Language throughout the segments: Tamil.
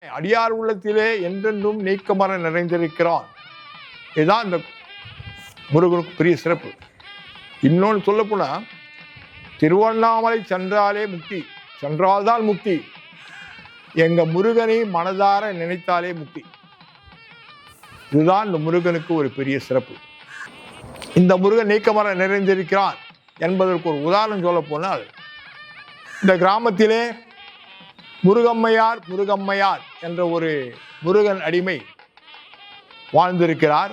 அடியார் உள்ளத்திலே என்றென்றும் நீக்கமர நிறைந்திருக்கிறான். இதுதான் இந்த முருகனுக்கு பெரிய சிறப்பு. இன்னொன்று சொல்லப்போனா, திருவண்ணாமலை சென்றாலே முக்தி, சென்றால்தான் முக்தி. எங்க முருகனை மனதார நினைத்தாலே முக்தி. இதுதான் இந்த முருகனுக்கு ஒரு பெரிய சிறப்பு. இந்த முருகன் நீக்கமர நிறைந்திருக்கிறான் என்பதற்கு ஒரு உதாரணம் சொல்ல போனால், இந்த கிராமத்திலே முருகம்மையார் முருகம்மையார் என்ற ஒரு முருகன் அடிமை வாழ்ந்திருக்கிறார்.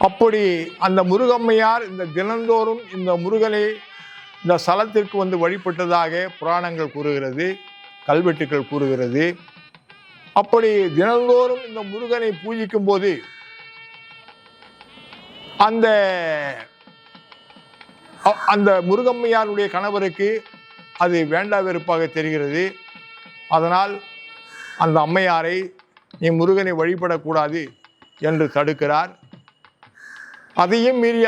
அப்படி அந்த முருகம்மையார் இந்த தினந்தோறும் இந்த முருகனை இந்த ஸ்தலத்திற்கு வந்து வழிபட்டதாக புராணங்கள் கூறுகிறது, கல்வெட்டுக்கள் கூறுகிறது. அப்படி தினந்தோறும் இந்த முருகனை பூஜிக்கும் போது அந்த முருகம்மையாருடைய கணவருக்கு அது வேண்டா வெறுப்பாக தெரிகிறது. அதனால் அந்த அம்மையாரை நீ முருகனை வழிபடக்கூடாது என்று தடுக்கிறார். அதையும் மீறி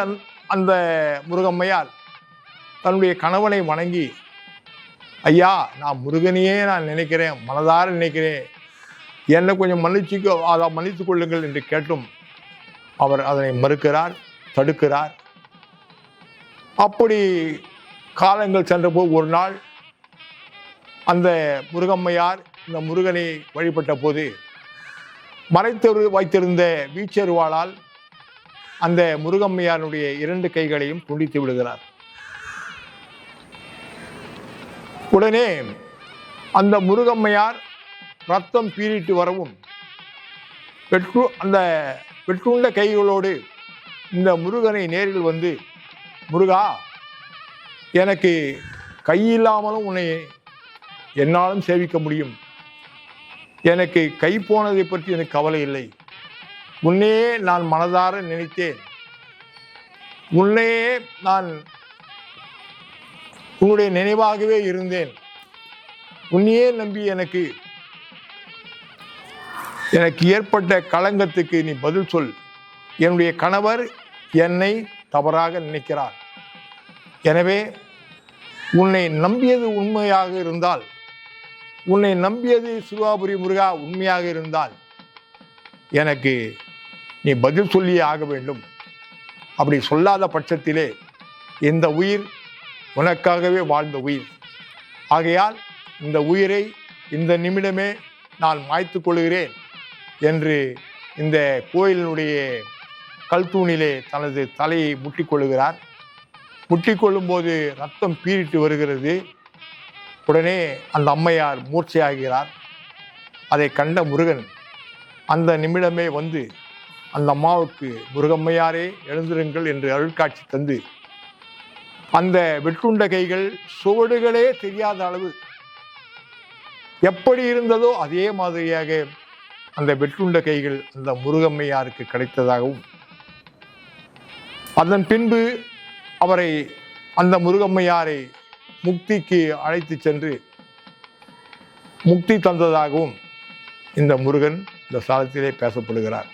அந்த முருகம்மையார் தன்னுடைய கணவனை வணங்கி, ஐயா, நான் முருகனையே நான் நினைக்கிறேன், மனதார நினைக்கிறேன், என்னை கொஞ்சம் மன்னித்துக் கொள்ளுங்கள் என்று கேட்டும் அவர் அதனை மறுக்கிறார், தடுக்கிறார். அப்படி காலங்கள் சென்றபோது ஒரு நாள் அந்த முருகம்மையார் இந்த முருகனை வழிபட்ட போது மறைத்து வைத்திருந்த வீச்செருவாளால் அந்த முருகம்மையாருடைய 2 கைகளையும் துண்டித்து விடுகிறார். உடனே அந்த முருகம்மையார் ரத்தம் பீறிட்டு வரவும் அந்த வெற்றுண்ட கைகளோடு இந்த முருகனை நேரில் வந்து, முருகா, எனக்கு கையில்லாமலும் உன்னை என்னாலும் சேவிக்க முடியும், எனக்கு கை போனதை பற்றி எனக்கு கவலை இல்லை, உன்னையே நான் மனதார நினைத்தேன், உன்னையே நான் உன்னுடைய நினைவாகவே இருந்தேன், உன்னையே நம்பி எனக்கு ஏற்பட்ட களங்கத்துக்கு நீ பதில் சொல். என்னுடைய கணவர் என்னை தவறாக நினைக்கிறார். எனவே உன்னை நம்பியது உண்மையாக இருந்தால், உன்னை நம்பியது சிவாபுரி முருகா உண்மையாக இருந்தால் எனக்கு நீ பதில் சொல்லியே ஆக வேண்டும். அப்படி சொல்லாத பட்சத்திலே இந்த உயிர் உனக்காகவே வாழ்ந்த உயிர். ஆகையால் இந்த உயிரை இந்த நிமிடமே நான் மாய்த்து கொள்கிறேன் என்று இந்த கோயிலினுடைய கல்தூணிலே தனது தலையை முட்டிக்கொள்கிறார். முட்டிக்கொள்ளும் போது ரத்தம் பீறிட்டு வருகிறது. உடனே அந்த அம்மையார் மூர்ச்சையாகிறார். அதை கண்ட முருகன் அந்த நிமிடமே வந்து அந்த அம்மாவுக்கு, முருகம்மையாரே எழுந்திருங்கள் என்று அருள்காட்சி தந்து, அந்த வெற்றுண்ட கைகள் சுவடுகளே தெரியாத அளவு எப்படி இருந்ததோ அதே மாதிரியாக அந்த வெற்றுண்ட கைகள் அந்த முருகம்மையாருக்கு கிடைத்ததாகவும், அதன் பின்பு அவரை, அந்த முருகம்மையாரை முக்திக்கு அழைத்து சென்று முக்தி தந்ததாகவும் இந்த முருகன் இந்த ஸ்தலத்திலே பேசப்படுகிறார்.